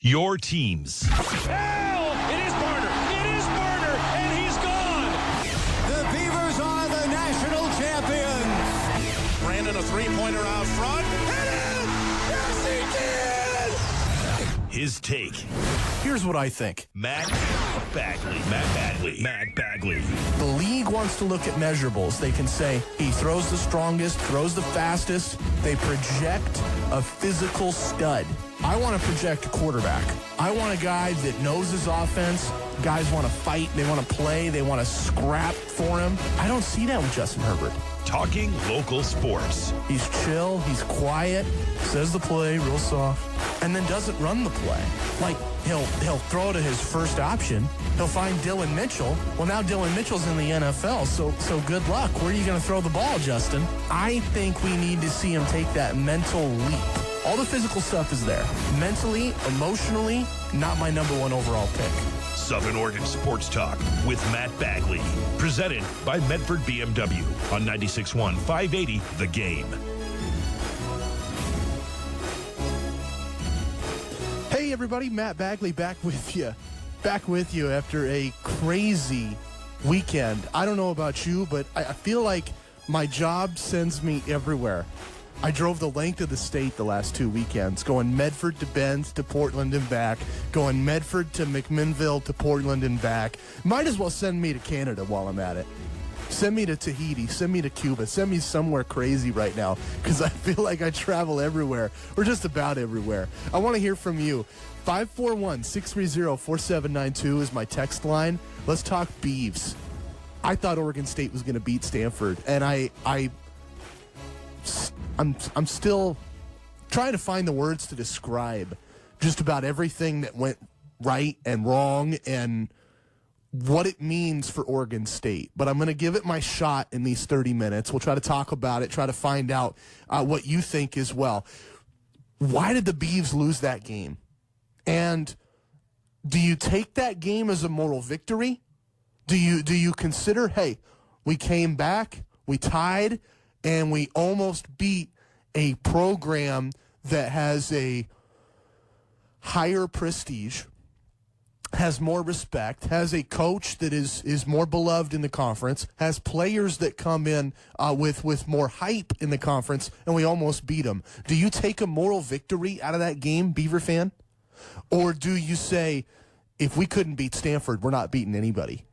Your teams. Hell! It is Barner! It is Barner! And he's gone! The Beavers are the national champions! Brandon, a three-pointer out front. Hit it! Yes, he did! His take. Here's what I think. Matt Bagley. Matt Bagley. Matt Bagley. The league wants to look at measurables. They can say he throws the strongest, throws the fastest. They project a physical stud. I want to project a quarterback. I want a guy that knows his offense. Guys want to fight. They want to play. They want to scrap for him. I don't see that with Justin Herbert. Talking local sports. He's chill. He's quiet. Says the play real soft. And then doesn't run the play. Like, he'll throw to his first option. He'll find Dylan Mitchell. Well, now Dylan Mitchell's in the NFL, so good luck. Where are you going to throw the ball, Justin? I think we need to see him take that mental leap. All the physical stuff is there. Mentally, emotionally, not my number one overall pick. Southern Oregon Sports Talk with Matt Bagley. Presented by Medford BMW on 96.1 580 The Game. Hey, everybody. Matt Bagley back with you. Back with you after a crazy weekend. I don't know about you, but I feel like my job sends me everywhere. I drove the length of the state the last 2 weekends, going Medford to Bend to Portland and back, going Medford to McMinnville to Portland and back. Might as well send me to Canada while I'm at it. Send me to Tahiti, send me to Cuba, send me somewhere crazy right now, because I feel like I travel everywhere, or just about everywhere. I want to hear from you. 541-630-4792 is my text line. Let's talk Beavs. I thought Oregon State was going to beat Stanford, and I'm still trying to find the words to describe just about everything that went right and wrong and what it means for Oregon State. But I'm going to give it my shot in these 30 minutes. We'll try to talk about it, try to find out what you think as well. Why did the Beavs lose that game? And do you take that game as a moral victory? Do you consider, hey, we came back, we tied, and we almost beat a program that has a higher prestige, has more respect, has a coach that is more beloved in the conference, has players that come in with more hype in the conference, and we almost beat them. Do you take a moral victory out of that game, Beaver fan? Or do you say, if we couldn't beat Stanford, we're not beating anybody?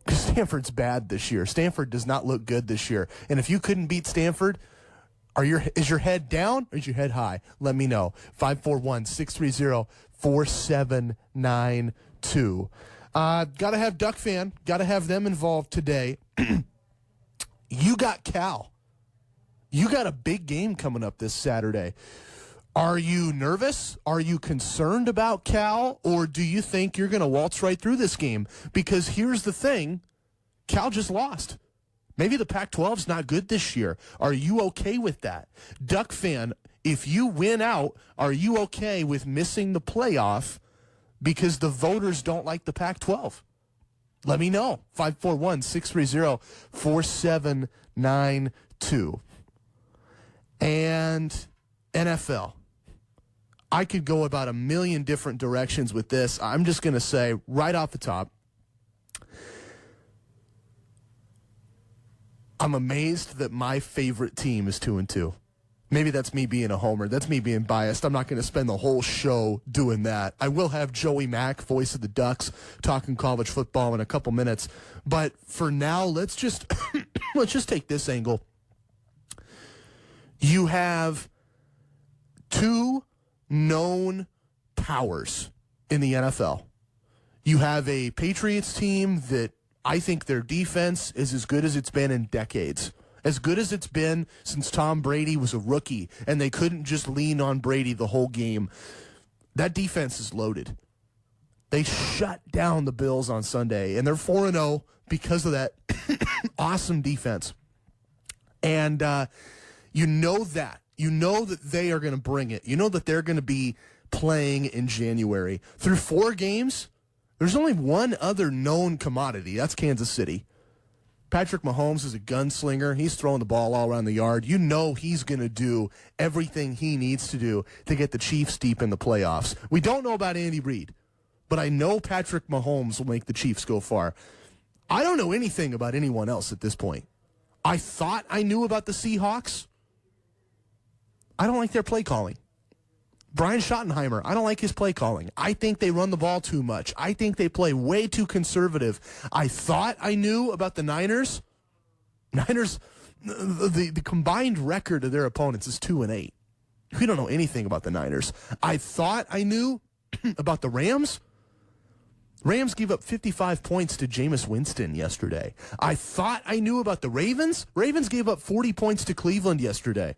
Because Stanford's bad this year. Stanford does not look good this year. And if you couldn't beat Stanford, is your head down or is your head high? Let me know. 541-630-4792. Got to have Duck fan. Got to have them involved today. You got Cal. You got a big game coming up this Saturday. Are you nervous? Are you concerned about Cal? Or do you think you're going to waltz right through this game? Because here's the thing. Cal just lost. Maybe the Pac-12's not good this year. Are you okay with that? Duck fan, if you win out, are you okay with missing the playoff because the voters don't like the Pac-12? Let me know. 541-630-4792. And NFL. I could go about a million different directions with this. I'm just going to say right off the top, I'm amazed that my favorite team is 2-2. Maybe that's me being a homer. That's me being biased. I'm not going to spend the whole show doing that. I will have Joey Mack, voice of the Ducks, talking college football in a couple minutes. But for now, let's just take this angle. You have two known powers in the NFL. You have a Patriots team that I think their defense is as good as it's been in decades. As good as it's been since Tom Brady was a rookie and they couldn't just lean on Brady the whole game. That defense is loaded. They shut down the Bills on Sunday, and they're 4-0 because of that awesome defense. And you know that. You know that they are going to bring it. You know that they're going to be playing in January. Through 4 games, there's only one other known commodity. That's Kansas City. Patrick Mahomes is a gunslinger. He's throwing the ball all around the yard. You know he's going to do everything he needs to do to get the Chiefs deep in the playoffs. We don't know about Andy Reid, but I know Patrick Mahomes will make the Chiefs go far. I don't know anything about anyone else at this point. I thought I knew about the Seahawks. I don't like their play calling. Brian Schottenheimer, I don't like his play calling. I think they run the ball too much. I think they play way too conservative. I thought I knew about the Niners. The combined record of their opponents is 2-8. We don't know anything about the Niners. I thought I knew about the Rams. Rams gave up 55 points to Jameis Winston yesterday. I thought I knew about the Ravens. Ravens gave up 40 points to Cleveland yesterday.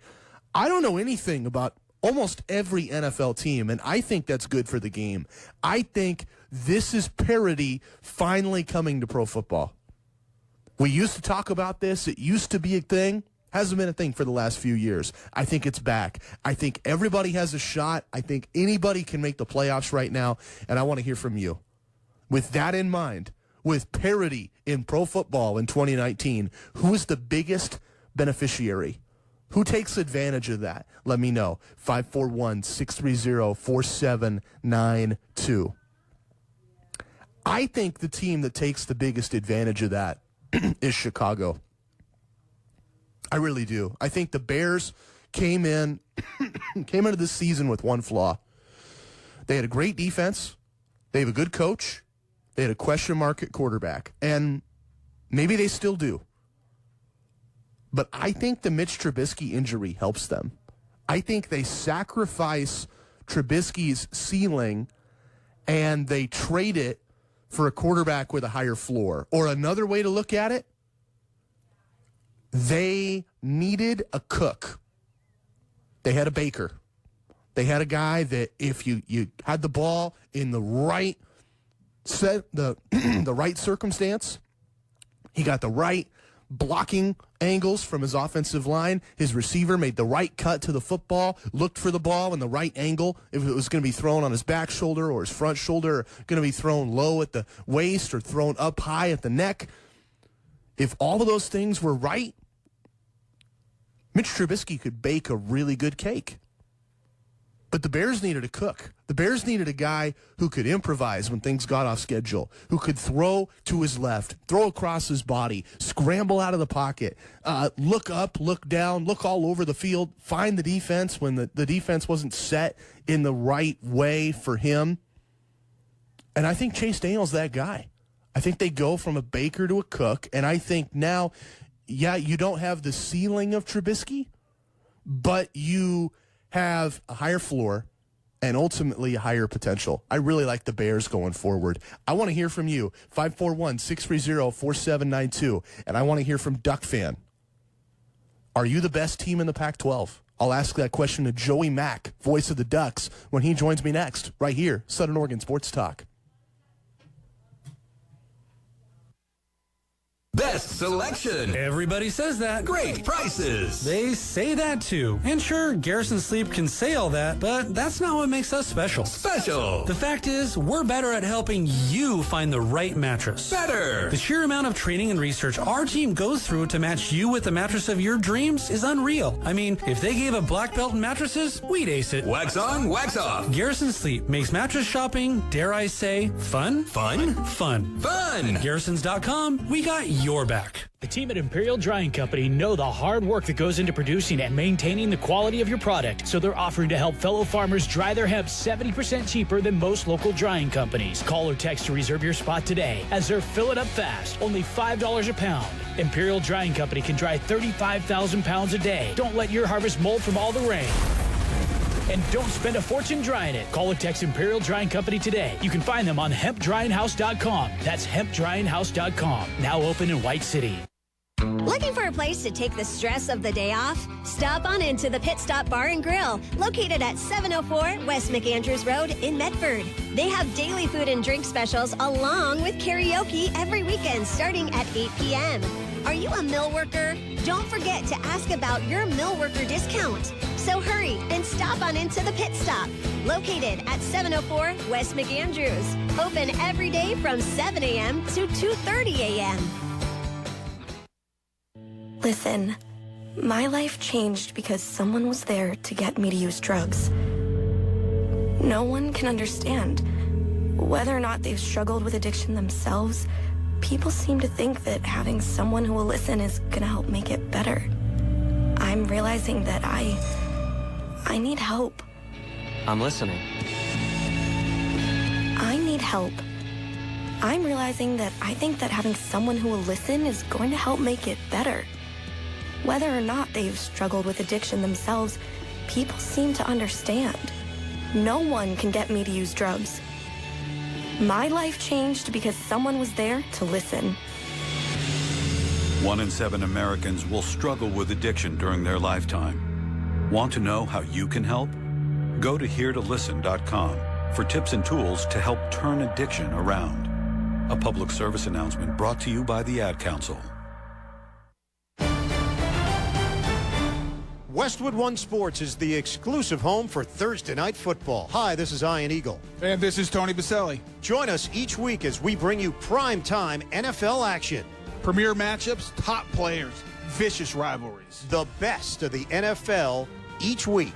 I don't know anything about almost every NFL team, and I think that's good for the game. I think this is parity finally coming to pro football. We used to talk about this. It used to be a thing. Hasn't been a thing for the last few years. I think it's back. I think everybody has a shot. I think anybody can make the playoffs right now, and I want to hear from you. With that in mind, with parity in pro football in 2019, who is the biggest beneficiary? Who takes advantage of that? Let me know. 541-630-4792. I think the team that takes the biggest advantage of that is Chicago. I really do. I think the Bears came into this season with one flaw. They had a great defense. They have a good coach. They had a question mark at quarterback. And maybe they still do. But I think the Mitch Trubisky injury helps them. I think they sacrifice Trubisky's ceiling and they trade it for a quarterback with a higher floor. Or another way to look at it, they needed a cook. They had a baker. They had a guy that if you had the ball in the right the right circumstance, he got the right blocking angles from his offensive line. His receiver made the right cut to the football, looked for the ball in the right angle. If it was going to be thrown on his back shoulder or his front shoulder, or going to be thrown low at the waist or thrown up high at the neck. If all of those things were right, Mitch Trubisky could bake a really good cake. But the Bears needed a cook. The Bears needed a guy who could improvise when things got off schedule, who could throw to his left, throw across his body, scramble out of the pocket, look up, look down, look all over the field, find the defense when the defense wasn't set in the right way for him. And I think Chase Daniel's that guy. I think they go from a baker to a cook, and I think now, yeah, you don't have the ceiling of Trubisky, but you have a higher floor and ultimately a higher potential. I really like the Bears going forward. I want to hear from you, 541-630-4792, and I want to hear from Duck Fan. Are you the best team in the Pac-12? I'll ask that question to Joey Mack, voice of the Ducks, when he joins me next, right here, Southern Oregon Sports Talk. Best selection. Everybody says that. Great prices. They say that too. And sure, Garrison Sleep can say all that, but that's not what makes us special. Special. The fact is, we're better at helping you find the right mattress. Better. The sheer amount of training and research our team goes through to match you with the mattress of your dreams is unreal. I mean, if they gave a black belt in mattresses, we'd ace it. Wax on, wax off. Garrison Sleep makes mattress shopping, dare I say, fun? Fun? Fun. Fun. Garrisons.com, we got your back. The team at Imperial Drying Company know the hard work that goes into producing and maintaining the quality of your product, so they're offering to help fellow farmers dry their hemp 70% cheaper than most local drying companies. Call or text to reserve your spot today, as they're filling up fast, only $5 a pound. Imperial Drying Company can dry 35,000 pounds a day. Don't let your harvest mold from all the rain. And don't spend a fortune drying it. Call or text Imperial Drying Company today. You can find them on hempdryinghouse.com. That's hempdryinghouse.com. Now open in White City. Looking for a place to take the stress of the day off? Stop on into the Pit Stop Bar and Grill, located at 704 West McAndrews Road in Medford. They have daily food and drink specials along with karaoke every weekend starting at 8 p.m. Are you a mill worker? Don't forget to ask about your mill worker discount. So hurry and stop on into the Pit Stop, located at 704 West McAndrews. Open every day from 7 a.m. to 2:30 a.m. Listen, my life changed because someone was there to get me to use drugs. No one can understand. Whether or not they've struggled with addiction themselves, people seem to think that having someone who will listen is gonna help make it better. I'm realizing that I need help. I'm listening. I need help. I'm realizing that I think that having someone who will listen is going to help make it better. Whether or not they've struggled with addiction themselves, people seem to understand. No one can get me to use drugs. My life changed because someone was there to listen. 1 in 7 Americans will struggle with addiction during their lifetime. Want to know how you can help? Go to heretolisten.com for tips and tools to help turn addiction around. A public service announcement brought to you by the Ad Council. Westwood One Sports is the exclusive home for Thursday Night Football. Hi, this is Ian Eagle. And this is Tony Baselli. Join us each week as we bring you prime-time NFL action. Premier matchups, top players, vicious rivalries. The best of the NFL each week.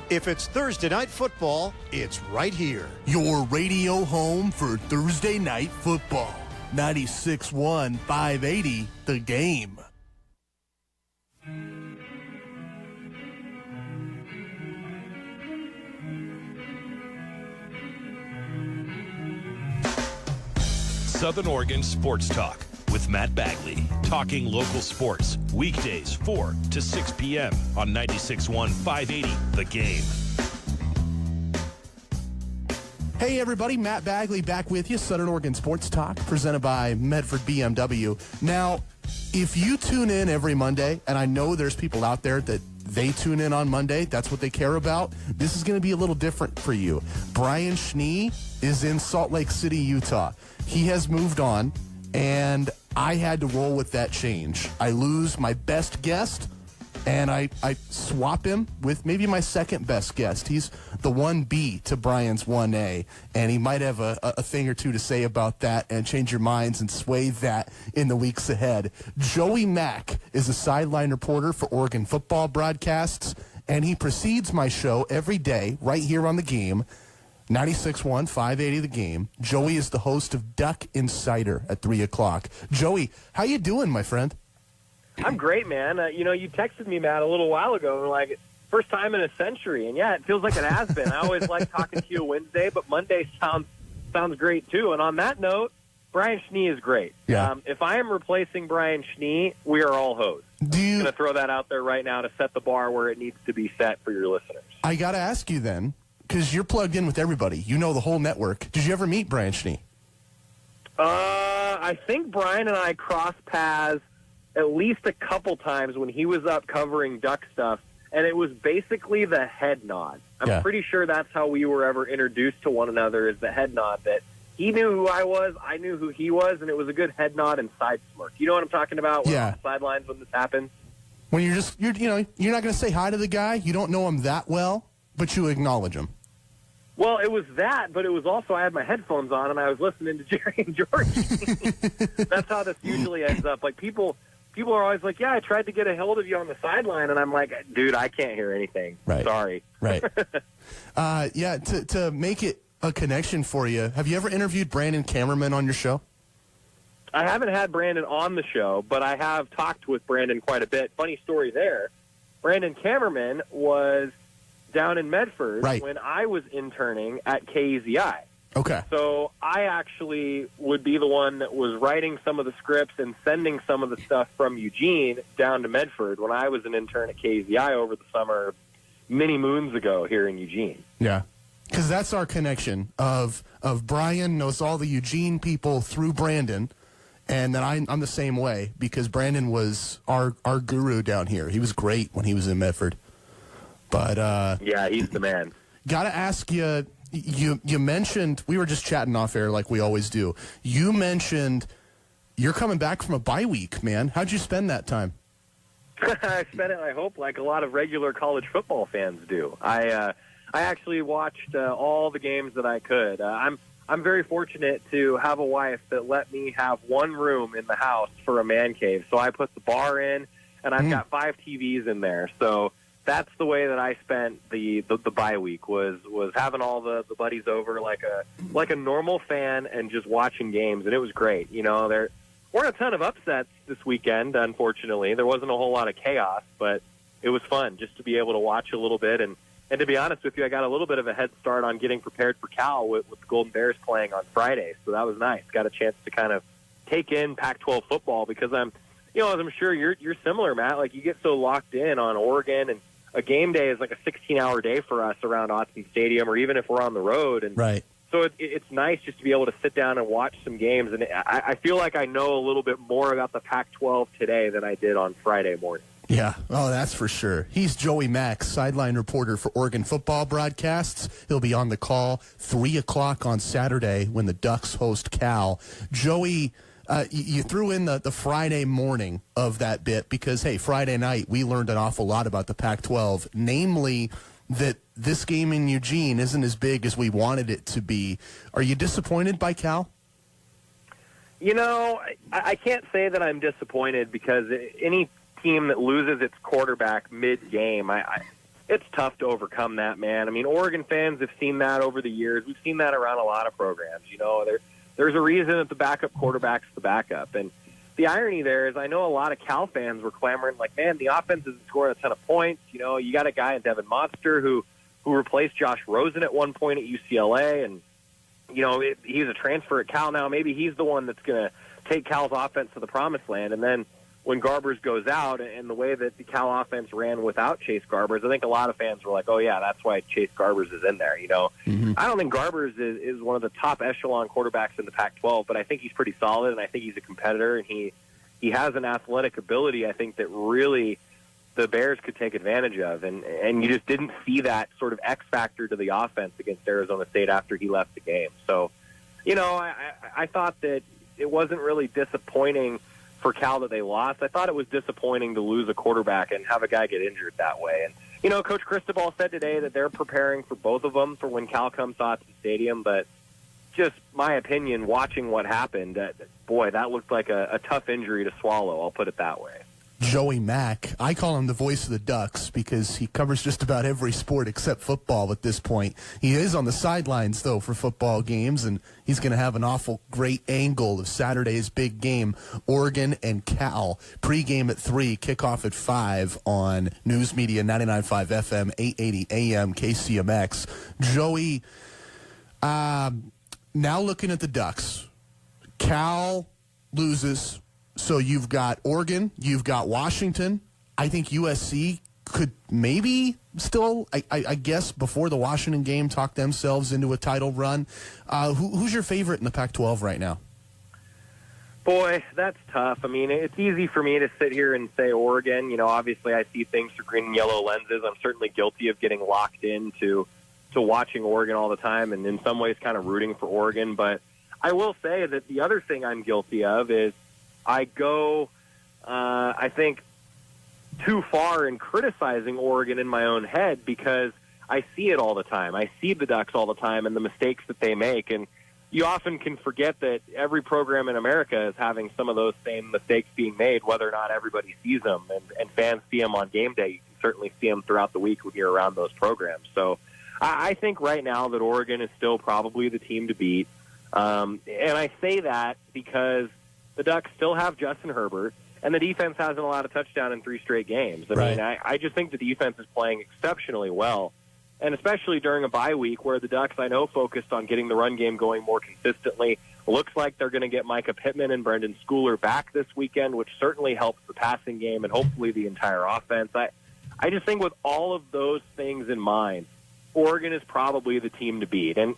If it's Thursday Night Football, it's right here. Your radio home for Thursday Night Football. 96.1 580, The Game. Southern Oregon Sports Talk with Matt Bagley. Talking local sports. Weekdays 4 to 6 p.m. on 96.1 580 The Game. Hey everybody, Matt Bagley back with you. Southern Oregon Sports Talk presented by Medford BMW. Now, if you tune in every Monday, and I know there's people out there that they tune in on Monday, that's what they care about, this is going to be a little different for you. Brian Schnee is in Salt Lake City, Utah. He has moved on, and I had to roll with that change. I lose my best guest, and I swap him with maybe my second best guest. He's the 1B to Brian's 1A, and he might have a thing or two to say about that and change your minds and sway that in the weeks ahead. Joey Mack is a sideline reporter for Oregon football broadcasts, and he precedes my show every day right here on The Game. 96.1 580 The Game. Joey is the host of Duck Insider at 3 o'clock. Joey, how you doing, my friend? I'm great, man. You texted me, Matt, a little while ago, like, first time in a century. And, yeah, it feels like it has been. I always like talking to you Wednesday, but Monday sounds great, too. And on that note, Brian Schnee is great. Yeah. If I am replacing Brian Schnee, we are all hosts. I'm going to throw that out there right now to set the bar where it needs to be set for your listeners. I got to ask you then, because you're plugged in with everybody. You know the whole network. Did you ever meet Brian Schnee? I think Brian and I crossed paths at least a couple times when he was up covering Duck stuff, and it was basically the head nod. I'm pretty sure that's how we were ever introduced to one another, is the head nod, that he knew who I was, I knew who he was, and it was a good head nod and side smirk. You know what I'm talking about? When on the sidelines when this happens? When you're not going to say hi to the guy, you don't know him that well, but you acknowledge him. Well, it was that, but it was also I had my headphones on and I was listening to Jerry and George. That's how this usually ends up. Like people are always like, "Yeah, I tried to get a hold of you on the sideline," and I'm like, "Dude, I can't hear anything. Right. Sorry." Right. To make it a connection for you, have you ever interviewed Brandon Cameraman on your show? I haven't had Brandon on the show, but I have talked with Brandon quite a bit. Funny story there. Brandon Cameraman was down in Medford when I was interning at KEZI. Okay. So I actually would be the one that was writing some of the scripts and sending some of the stuff from Eugene down to Medford when I was an intern at KEZI over the summer many moons ago here in Eugene. Yeah. Because that's our connection of Brian knows all the Eugene people through Brandon, and then I'm the same way because Brandon was our guru down here. He was great when he was in Medford. But yeah, he's the man. Got to ask you, you mentioned, we were just chatting off air like we always do. You mentioned you're coming back from a bye week, man. How'd you spend that time? I spent it, I hope, like a lot of regular college football fans do. I actually watched all the games that I could. I'm very fortunate to have a wife that let me have one room in the house for a man cave. So I put the bar in, and I've got 5 TVs in there. So that's the way that I spent the bye week was having all the buddies over like a normal fan and just watching games, and it was great. There weren't a ton of upsets this weekend, unfortunately. There wasn't a whole lot of chaos, but it was fun just to be able to watch a little bit. And to be honest with you, I got a little bit of a head start on getting prepared for Cal with the Golden Bears playing on Friday, so that was nice. Got a chance to kind of take in Pac-12 football because as I'm sure you're similar, Matt. Like, you get so locked in on Oregon, and a game day is like a 16-hour day for us around Autzen Stadium, or even if we're on the road. And right. So it's nice just to be able to sit down and watch some games. And I feel like I know a little bit more about the Pac-12 today than I did on Friday morning. Yeah, oh, that's for sure. He's Joey Mack, sideline reporter for Oregon football broadcasts. He'll be on the call 3 o'clock on Saturday when the Ducks host Cal. Joey, you threw in the Friday morning of that bit because, hey, Friday night we learned an awful lot about the Pac-12, namely that this game in Eugene isn't as big as we wanted it to be. Are you disappointed by Cal? I can't say that I'm disappointed because any team that loses its quarterback mid-game, it's tough to overcome that, man. I mean, Oregon fans have seen that over the years. We've seen that around a lot of programs. There's a reason that the backup quarterback's the backup. And the irony there is I know a lot of Cal fans were clamoring like, man, the offense isn't scoring a ton of points. You got a guy in Devin Monster who replaced Josh Rosen at one point at UCLA. And, he's a transfer at Cal now. Maybe he's the one that's going to take Cal's offense to the promised land. And then when Garbers goes out, and the way that the Cal offense ran without Chase Garbers, I think a lot of fans were like, oh, yeah, that's why Chase Garbers is in there. Mm-hmm. I don't think Garbers is one of the top echelon quarterbacks in the Pac-12, but I think he's pretty solid, and I think he's a competitor, and he has an athletic ability, I think, that really the Bears could take advantage of. And you just didn't see that sort of X factor to the offense against Arizona State after he left the game. So, I thought that it wasn't really disappointing for Cal that they lost. I thought it was disappointing to lose a quarterback and have a guy get injured that way. And, Coach Cristobal said today that they're preparing for both of them for when Cal comes to Autzen Stadium, but just my opinion, watching what happened, boy, that looked like a tough injury to swallow, I'll put it that way. Joey Mack. I call him the voice of the Ducks because he covers just about every sport except football at this point. He is on the sidelines, though, for football games, and he's going to have an awful great angle of Saturday's big game, Oregon and Cal. Pre-game at 3, kickoff at 5 on News Media 99.5 FM, 880 AM, KCMX. Joey, now looking at the Ducks, Cal loses. So you've got Oregon, you've got Washington. I think USC could maybe still, I guess, before the Washington game, talk themselves into a title run. Who's your favorite in the Pac-12 right now? Boy, that's tough. I mean, it's easy for me to sit here and say Oregon. Obviously I see things through green and yellow lenses. I'm certainly guilty of getting locked into watching Oregon all the time and in some ways kind of rooting for Oregon. But I will say that the other thing I'm guilty of is I go, I think, too far in criticizing Oregon in my own head because I see it all the time. I see the Ducks all the time and the mistakes that they make. And you often can forget that every program in America is having some of those same mistakes being made, whether or not everybody sees them. And fans see them on game day. You can certainly see them throughout the week when you're around those programs. So I think right now that Oregon is still probably the team to beat. And I say that because the Ducks still have Justin Herbert, and the defense hasn't allowed a touchdown in 3 straight games. I mean, I just think the defense is playing exceptionally well, and especially during a bye week where the Ducks, I know, focused on getting the run game going more consistently. Looks like they're going to get Micah Pittman and Brendan Schooler back this weekend, which certainly helps the passing game and hopefully the entire offense. I just think with all of those things in mind, Oregon is probably the team to beat. And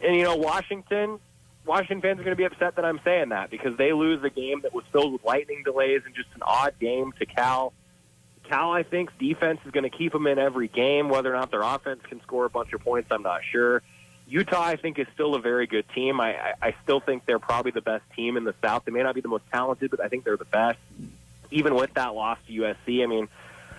Washington fans are going to be upset that I'm saying that because they lose a game that was filled with lightning delays and just an odd game to Cal. Cal, I think, defense is going to keep them in every game. Whether or not their offense can score a bunch of points, I'm not sure. Utah, I think, is still a very good team. I still think they're probably the best team in the South. They may not be the most talented, but I think they're the best, even with that loss to USC. I mean,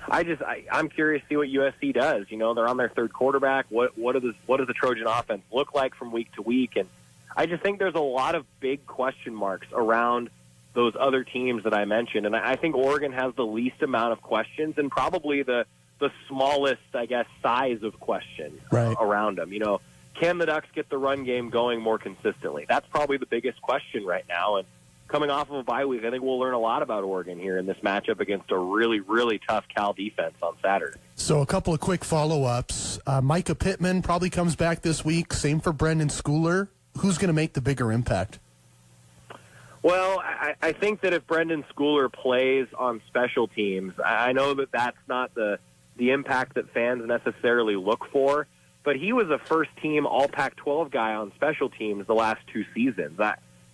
I'm curious to see what USC does. They're on their third quarterback. What does the Trojan offense look like from week to week? And I just think there's a lot of big question marks around those other teams that I mentioned. And I think Oregon has the least amount of questions and probably the smallest, I guess, size of questions around them. You know, can the Ducks get the run game going more consistently? That's probably the biggest question right now. And coming off of a bye week, I think we'll learn a lot about Oregon here in this matchup against a really, really tough Cal defense on Saturday. So a couple of quick follow-ups. Micah Pittman probably comes back this week. Same for Brendan Schooler. Who's going to make the bigger impact? Well, I think that if Brendan Schooler plays on special teams, I know that that's not the impact that fans necessarily look for, but he was a first-team All-Pac-12 guy on special teams the last 2 seasons.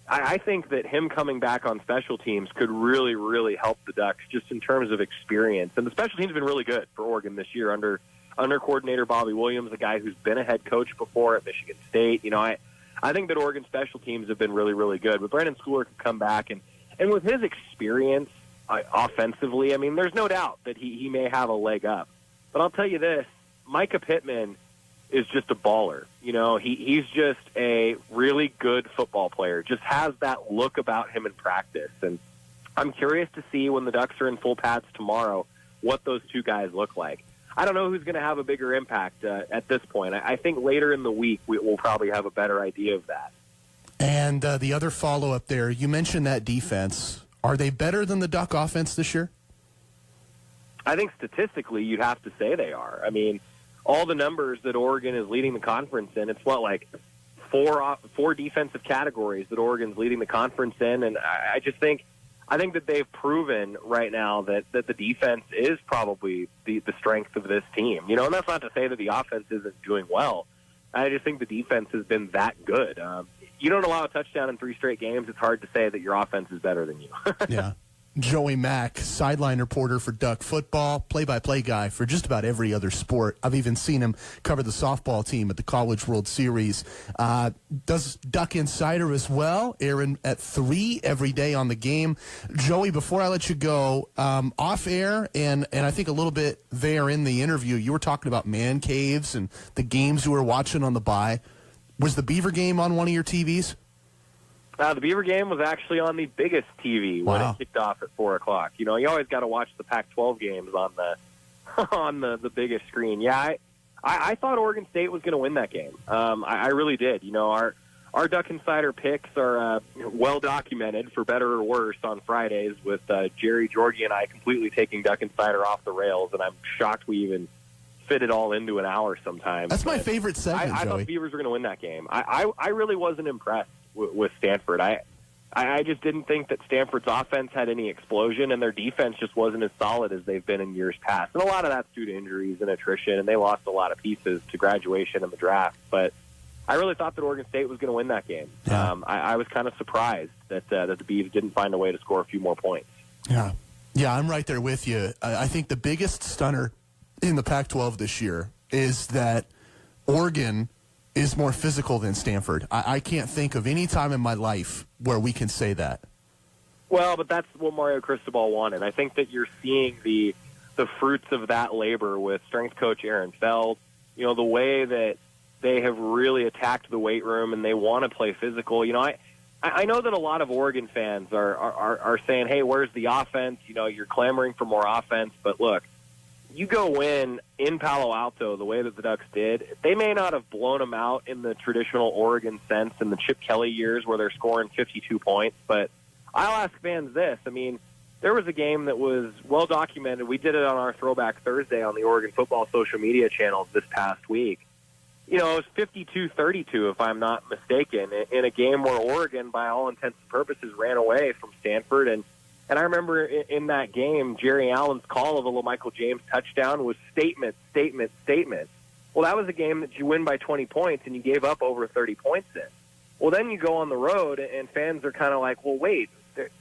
I think that him coming back on special teams could really, really help the Ducks just in terms of experience. And the special teams have been really good for Oregon this year under coordinator Bobby Williams, a guy who's been a head coach before at Michigan State. You know, I think that Oregon special teams have been really, really good. But Brendan Schooler could come back, and with his experience offensively, I mean, there's no doubt that he may have a leg up. But I'll tell you this, Micah Pittman is just a baller. You know, he's just a really good football player, just has that look about him in practice. And I'm curious to see when the Ducks are in full pads tomorrow what those two guys look like. I don't know who's going to have a bigger impact at this point. I think later in the week we'll probably have a better idea of that. And the other follow-up there, you mentioned that defense. Are they better than the Duck offense this year? I think statistically you'd have to say they are. I mean, all the numbers that Oregon is leading the conference in, it's what, like four defensive categories that Oregon's leading the conference in, and I think that they've proven right now that the defense is probably the strength of this team. You know, and that's not to say that the offense isn't doing well. I just think the defense has been that good. You don't allow a touchdown in 3 straight games, it's hard to say that your offense is better than you. Yeah. Joey Mack, sideline reporter for Duck football, play-by-play guy for just about every other sport. I've even seen him cover the softball team at the College World Series. Does Duck Insider as well, airing at 3 every day on the game. Joey, before I let you go, off air and I think a little bit there in the interview, you were talking about man caves and the games you were watching on the bye. Was the Beaver game on one of your TVs? The Beaver game was actually on the biggest TV when it kicked off at 4 o'clock. You know, you always got to watch the Pac-12 games on the biggest screen. Yeah, I thought Oregon State was going to win that game. I really did. You know, our Duck Insider picks are well documented, for better or worse, on Fridays with Jerry, Georgie, and I completely taking Duck Insider off the rails, and I'm shocked we even fit it all into an hour sometimes. That's my favorite segment, I thought the Beavers were going to win that game. I really wasn't impressed with Stanford. I just didn't think that Stanford's offense had any explosion, and their defense just wasn't as solid as they've been in years past. And a lot of that's due to injuries and attrition, and they lost a lot of pieces to graduation and the draft. But I really thought that Oregon State was going to win that game. Yeah. I was kind of surprised that the Beavs didn't find a way to score a few more points. Yeah, I'm right there with you. I think the biggest stunner in the Pac-12 this year is that Oregon is more physical than Stanford. I can't think of any time in my life where we can say that. Well, but that's what Mario Cristobal wanted. I think that you're seeing the fruits of that labor with strength coach Aaron Feld. You know, the way that they have really attacked the weight room and they want to play physical. You know, I know that a lot of Oregon fans are saying, hey, where's the offense? You know, you're clamoring for more offense. But look, you go win in Palo Alto the way that the Ducks did, they may not have blown them out in the traditional Oregon sense in the Chip Kelly years where they're scoring 52 points. But I'll ask fans this. I mean, there was a game that was well documented. We did it on our Throwback Thursday on the Oregon football social media channels this past week. You know, it was 52-32, if I'm not mistaken, in a game where Oregon, by all intents and purposes, ran away from Stanford. And I remember in that game, Jerry Allen's call of a LaMichael James touchdown was statement, statement, statement. Well, that was a game that you win by 20 points, and you gave up over 30 points in. Well, then you go on the road, and fans are kind of like, well, wait,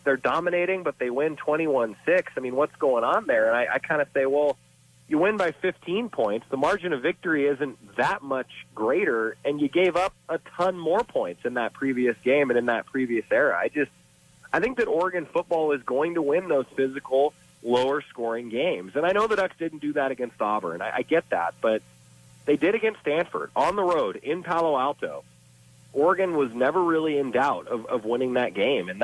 they're dominating, but they win 21-6. I mean, what's going on there? And I kind of say, well, you win by 15 points. The margin of victory isn't that much greater, and you gave up a ton more points in that previous game and in that previous era. I think that Oregon football is going to win those physical, lower-scoring games. And I know the Ducks didn't do that against Auburn. I get that. But they did against Stanford on the road in Palo Alto. Oregon was never really in doubt of winning that game. And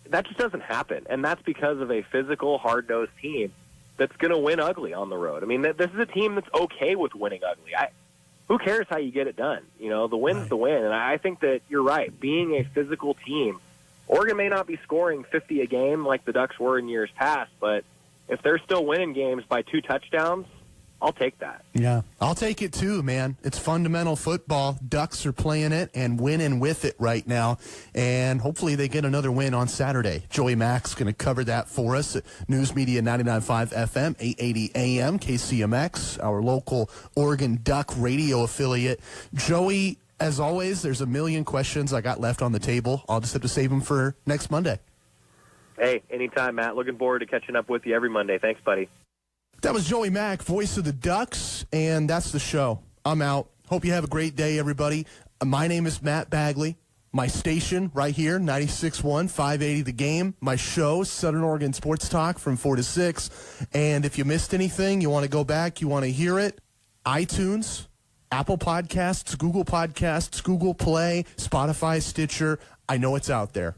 that just doesn't happen. And that's because of a physical, hard-nosed team that's going to win ugly on the road. I mean, this is a team that's okay with winning ugly. Who cares how you get it done? You know, the win's the win. And I think that you're right. Being a physical team, Oregon may not be scoring 50 a game like the Ducks were in years past, but if they're still winning games by 2 touchdowns, I'll take that. Yeah, I'll take it too, man. It's fundamental football. Ducks are playing it and winning with it right now, and hopefully they get another win on Saturday. Joey Mack's going to cover that for us at News Media 99.5 FM, 880 AM, KCMX, our local Oregon Duck radio affiliate. Joey, as always, there's a million questions I got left on the table. I'll just have to save them for next Monday. Hey, anytime, Matt. Looking forward to catching up with you every Monday. Thanks, buddy. That was Joey Mack, voice of the Ducks, and that's the show. I'm out. Hope you have a great day, everybody. My name is Matt Bagley. My station right here, 96.1, 580 The Game. My show, Southern Oregon Sports Talk from 4 to 6. And if you missed anything, you want to go back, you want to hear it, iTunes, Apple Podcasts, Google Play, Spotify, Stitcher. I know it's out there.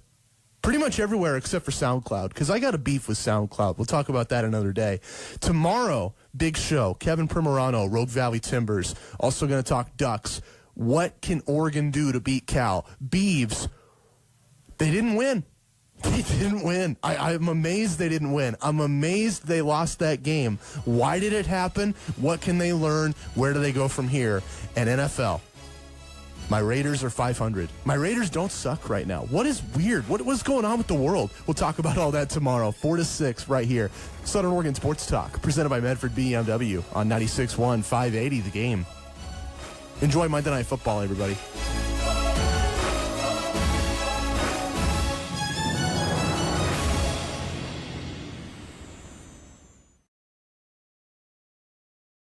Pretty much everywhere except for SoundCloud, because I got a beef with SoundCloud. We'll talk about that another day. Tomorrow, big show. Kevin Primerano, Rogue Valley Timbers. Also going to talk Ducks. What can Oregon do to beat Cal? Beavs, they didn't win. They didn't win. I'm amazed they didn't win. I'm amazed they lost that game. Why did it happen? What can they learn? Where do they go from here? And NFL. My Raiders are 500. My Raiders don't suck right now. What is weird? What's going on with the world? We'll talk about all that tomorrow, 4 to 6, right here. Southern Oregon Sports Talk, presented by Medford BMW on 96.1, 580 The Game. Enjoy Monday Night Football, everybody.